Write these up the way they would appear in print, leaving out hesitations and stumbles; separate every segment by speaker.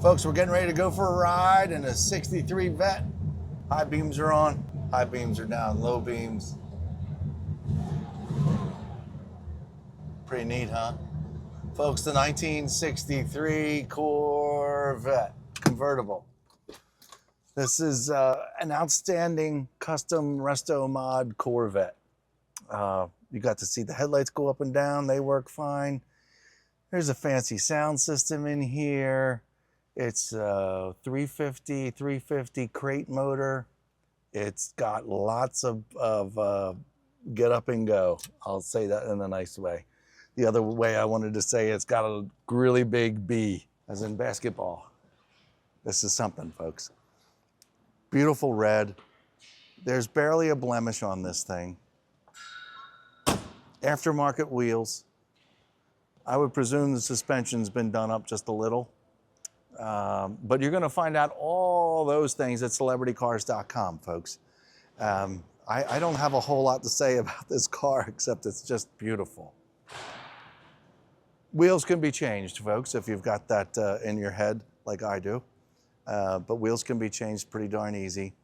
Speaker 1: Folks, we're getting ready to go for a ride in a 63 Vette. High beams are on, high beams are down, low beams. Pretty neat, huh? Folks, the 1963 Corvette convertible. This is an outstanding custom resto mod Corvette. You got to see the headlights go up and down. They work fine. There's a fancy sound system in here. It's 350 crate motor. It's got lots of get up and go. I'll say that in a nice way. The other way I wanted to say it's got a really big B, as in basketball. This is something, folks. Beautiful red. There's barely a blemish on this thing. Aftermarket wheels. I would presume the suspension's been done up just a little. But you're going to find out all those things at celebritycars.com, folks. I don't have a whole lot to say about this car, except it's just beautiful. Wheels can be changed, folks, if you've got that in your head, like I do. But wheels can be changed pretty darn easy.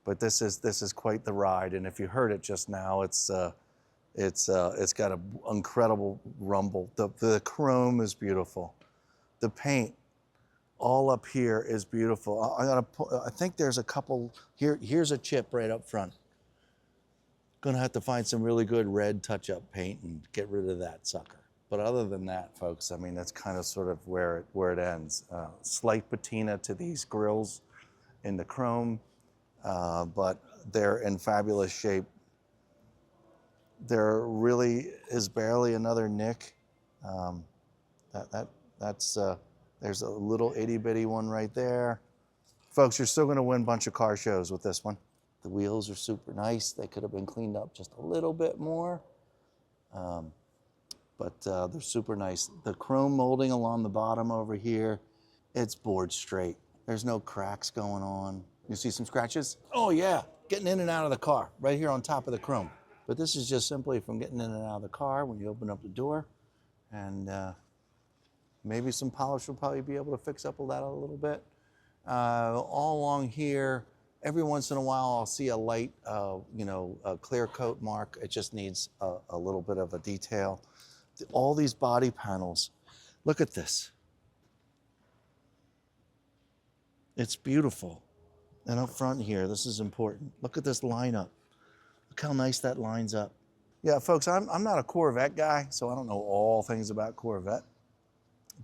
Speaker 1: But this is quite the ride, and if you heard it just now, it's got an incredible rumble. The chrome is beautiful. The paint all up here is beautiful. I think there's a couple here. Here's a chip right up front. Gonna have to find some really good red touch-up paint and get rid of that sucker. But other than that, folks, I mean, that's kind of sort of where it ends. Slight patina to these grills in the chrome, but they're in fabulous shape. There really is barely another nick. There's a little itty bitty one right there. Folks, you're still gonna win a bunch of car shows with this one. The wheels are super nice. They could have been cleaned up just a little bit more. But they're super nice. The chrome molding along the bottom over here, it's bored straight. There's no cracks going on. You see some scratches? Oh yeah, getting in and out of the car, right here on top of the chrome. But this is just simply from getting in and out of the car when you open up the door. And maybe some polish will probably be able to fix up that a little bit. All along here, every once in a while I'll see a light, a clear coat mark. It just needs a little bit of a detail. All these body panels, look at this. It's beautiful. And up front here, this is important. Look at this lineup. Look how nice that lines up. Yeah, folks, I'm not a Corvette guy, so I don't know all things about Corvette,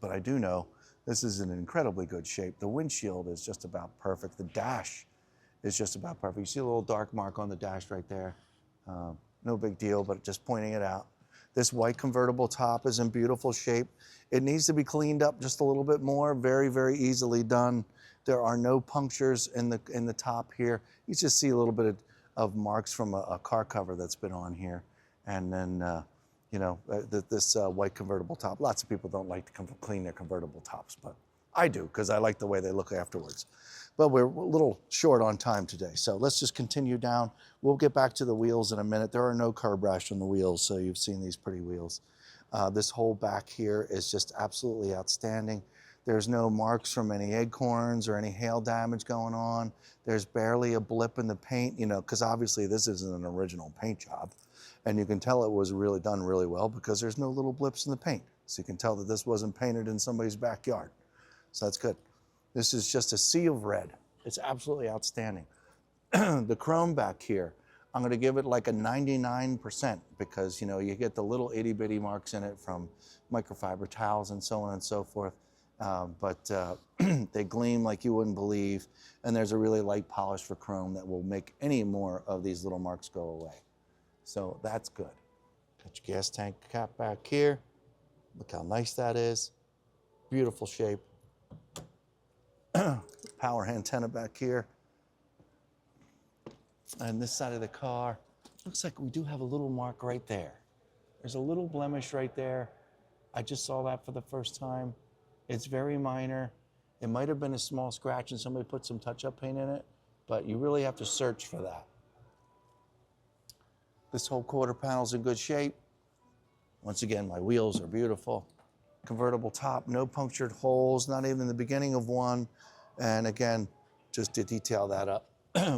Speaker 1: but I do know this is in incredibly good shape. The windshield is just about perfect. The dash is just about perfect. You see a little dark mark on the dash right there. No big deal, but just pointing it out. This white convertible top is in beautiful shape. It needs to be cleaned up just a little bit more. Very, very easily done. There are no punctures in the top here. You just see a little bit of marks from a car cover that's been on here. And then, this white convertible top. Lots of people don't like to clean their convertible tops, but I do, because I like the way they look afterwards. But we're a little short on time today, so let's just continue down. We'll get back to the wheels in a minute. There are no curb rash on the wheels, so you've seen these pretty wheels. This whole back here is just absolutely outstanding. There's no marks from any acorns or any hail damage going on. There's barely a blip in the paint, because obviously this isn't an original paint job. And you can tell it was really done really well because there's no little blips in the paint. So you can tell that this wasn't painted in somebody's backyard. So that's good. This is just a sea of red. It's absolutely outstanding. The chrome back here, I'm gonna give it like a 99% because you get the little itty bitty marks in it from microfiber towels and so on and so forth. But they gleam like you wouldn't believe. And there's a really light polish for chrome that will make any more of these little marks go away. So that's good. Got your gas tank cap back here. Look how nice that is. Beautiful shape. Power antenna back here. And this side of the car, looks like we do have a little mark right there. There's a little blemish right there. I just saw that for the first time. It's very minor. It might have been a small scratch and somebody put some touch-up paint in it, but you really have to search for that. This whole quarter panel's in good shape. Once again, my wheels are beautiful. convertible top, no punctured holes, not even in the beginning of one. And again, just to detail that up,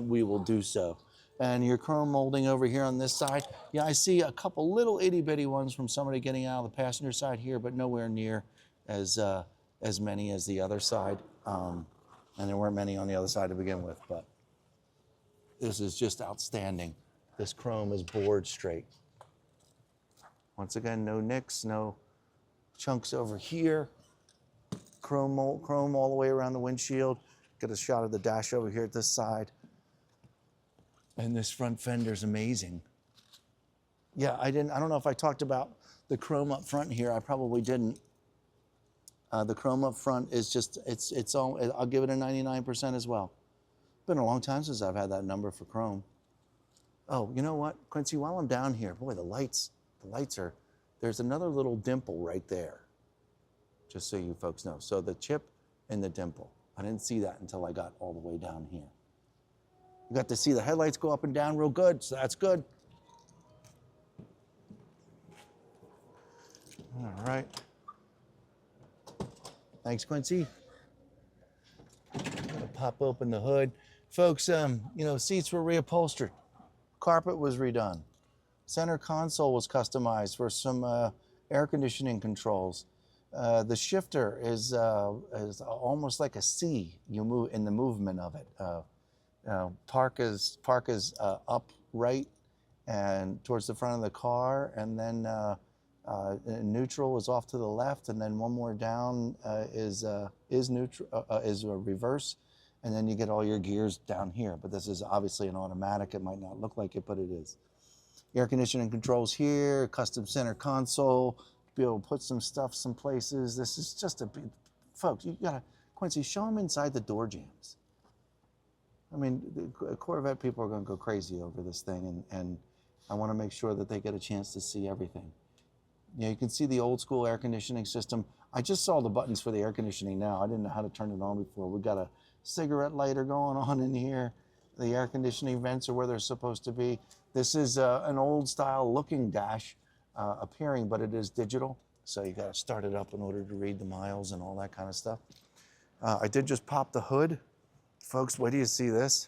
Speaker 1: we will do so. And your chrome molding over here on this side, yeah, I see a couple little itty bitty ones from somebody getting out of the passenger side here, but nowhere near as many as the other side. And there weren't many on the other side to begin with, but this is just outstanding. This chrome is bored straight. Once again, no nicks, no chunks over here. Chrome all the way around the windshield. Get a shot of the dash over here at this side. And this front fender's amazing. Yeah, I don't know if I talked about the chrome up front here. I probably didn't. The chrome up front is just, it's all, I'll give it a 99% as well. Been a long time since I've had that number for chrome. Oh, you know what, Quincy, while I'm down here, boy, the lights are, there's another little dimple right there, just so you folks know. So the chip and the dimple, I didn't see that until I got all the way down here. You got to see the headlights go up and down real good, so that's good. All right. Thanks, Quincy. Gonna pop open the hood. Folks, you know, seats were reupholstered. Carpet was redone. Center console was customized for some air conditioning controls. The shifter is almost like a C. You move in the movement of it. Park is upright and towards the front of the car, and then neutral is off to the left, and then one more down is neutral, is a reverse, and then you get all your gears down here. But this is obviously an automatic. It might not look like it, but it is. Air conditioning controls here, custom center console, be able to put some stuff some places. This is just a big, folks, you gotta, Quincy, show them inside the door jambs. I mean, the Corvette people are gonna go crazy over this thing, and I wanna make sure that they get a chance to see everything. You know, you can see the old school air conditioning system. I just saw the buttons for the air conditioning now. I didn't know how to turn it on before. We've got a cigarette lighter going on in here. The air conditioning vents are where they're supposed to be. This is an old style looking dash appearing, but it is digital. So you gotta start it up in order to read the miles and all that kind of stuff. I did just pop the hood. Folks, wait till you see this.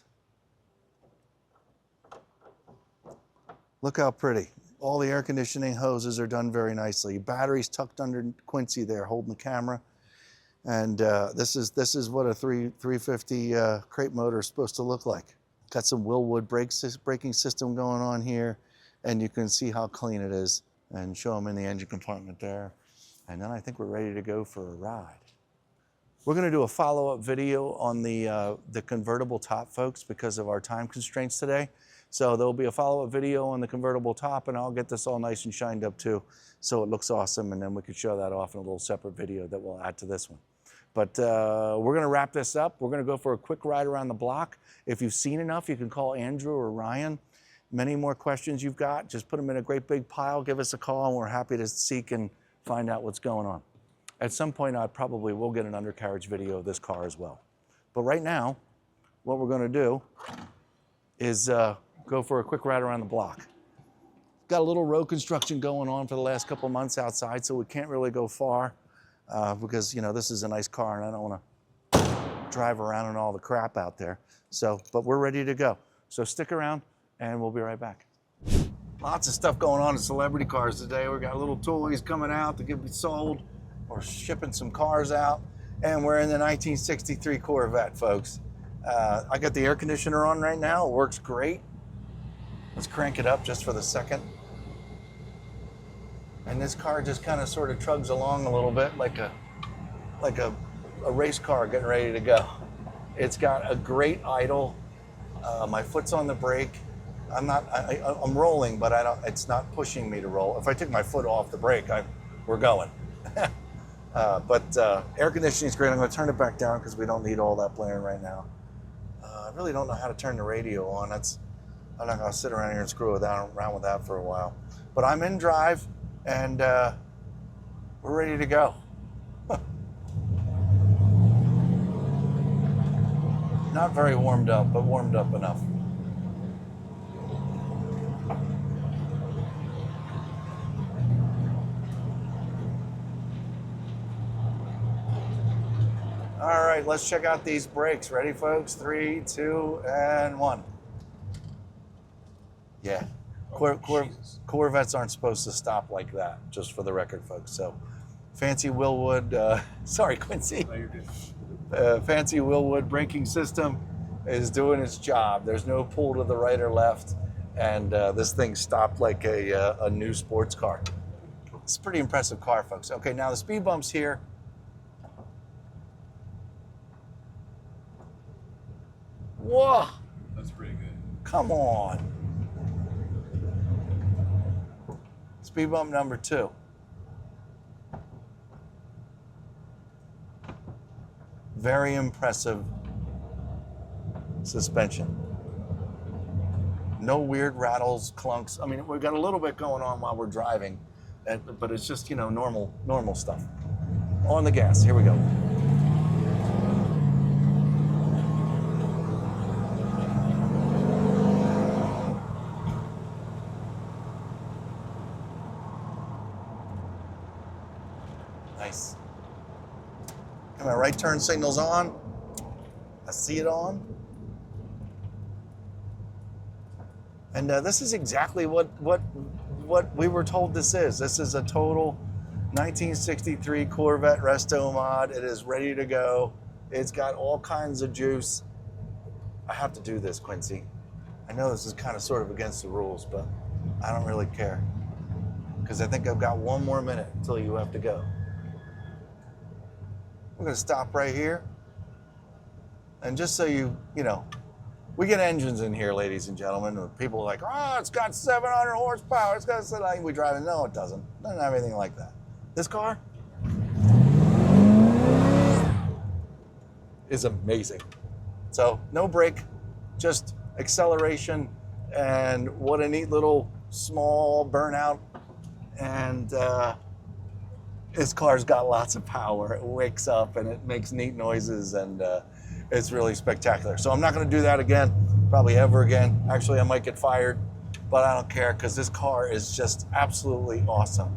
Speaker 1: Look how pretty. All the air conditioning hoses are done very nicely. Batteries tucked under Quincy there, holding the camera. And this is what a 350 crate motor is supposed to look like. Got some Willwood braking system going on here, and you can see how clean it is, and show them in the engine compartment there. And then I think we're ready to go for a ride. We're gonna do a follow-up video on the convertible top, folks, because of our time constraints today. So there'll be a follow-up video on the convertible top, and I'll get this all nice and shined up too, so it looks awesome, and then we can show that off in a little separate video that we'll add to this one. But we're gonna wrap this up. We're gonna go for a quick ride around the block. If you've seen enough, you can call Andrew or Ryan. Many more questions you've got, just put them in a great big pile, give us a call, and we're happy to seek and find out what's going on. At some point, I probably will get an undercarriage video of this car as well. But right now, what we're gonna do is go for a quick ride around the block. Got a little road construction going on for the last couple months outside, so we can't really go far because, you know, this is a nice car and I don't want to drive around in all the crap out there. So, but we're ready to go. So stick around and we'll be right back. Lots of stuff going on in celebrity cars today. We got little toys coming out to get sold. We're shipping some cars out, and we're in the 1963 Corvette, folks. I got the air conditioner on right now. It works great. Let's crank it up just for the second. And this car just kind of sort of trugs along a little bit like a race car getting ready to go. It's got a great idle. My foot's on the brake. I'm rolling, but it's not pushing me to roll. If I took my foot off the brake, we're going. But air conditioning is great. I'm going to turn it back down because we don't need all that blaring right now. I really don't know how to turn the radio on. I'm not going to sit around here and screw around with that for a while. But I'm in drive, and we're ready to go. Not very warmed up, but warmed up enough. right, let's check out these brakes. Ready, folks? 3, 2, and 1. Yeah. Corvettes aren't supposed to stop like that, just for the record, folks. So, fancy Willwood, sorry, Quincy.
Speaker 2: No, you're good.
Speaker 1: Fancy Willwood braking system is doing its job. There's no pull to the right or left, and this thing stopped like a new sports car. It's a pretty impressive car, folks. Okay, now the speed bumps here. Whoa!
Speaker 2: That's pretty good.
Speaker 1: Come on. Speed bump number 2. Very impressive suspension. No weird rattles, clunks. I mean, we've got a little bit going on while we're driving, but it's just, you know, normal stuff. On the gas, here we go. Nice. And my right turn signal's on. I see it on. And this is exactly what we were told this is. This is a total 1963 Corvette Resto Mod. It is ready to go. It's got all kinds of juice. I have to do this, Quincy. I know this is kind of sort of against the rules, but I don't really care. Because I think I've got 1 more minute until you have to go. We're going to stop right here. And just so you know, we get engines in here, ladies and gentlemen. And people are like, oh, it's got 700 horsepower. It's got, like, we drive it. No, it doesn't. It doesn't have anything like that. This car is amazing. So no brake, just acceleration, and what a neat little small burnout. And this car's got lots of power. It wakes up and it makes neat noises, and it's really spectacular. So I'm not going to do that again, probably ever again. Actually, I might get fired, but I don't care because this car is just absolutely awesome.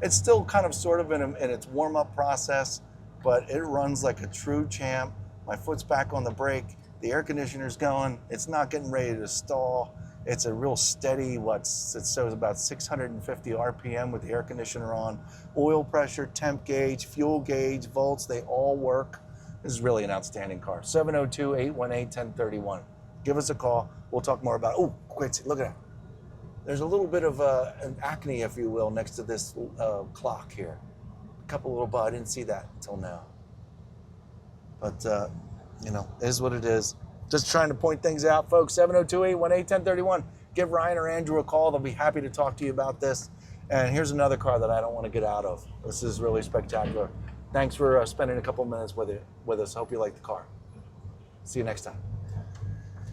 Speaker 1: It's still kind of sort of in its warm-up process, but it runs like a true champ. My foot's back on the brake. The air conditioner's going. It's not getting ready to stall. It's a real steady, it shows about 650 RPM with the air conditioner on. Oil pressure, temp gauge, fuel gauge, volts, they all work. This is really an outstanding car. 702-818-1031. Give us a call. We'll talk more about it. Oh, Quincy, look at that. There's a little bit of an acne, if you will, next to this clock here. A couple little, I didn't see that until now. But, you know, it is what it is. Just trying to point things out, folks. 702-818-1031. Give Ryan or Andrew a call. They'll be happy to talk to you about this. And here's another car that I don't want to get out of. This is really spectacular. Thanks for spending a couple minutes with us. Hope you like the car. See you next time.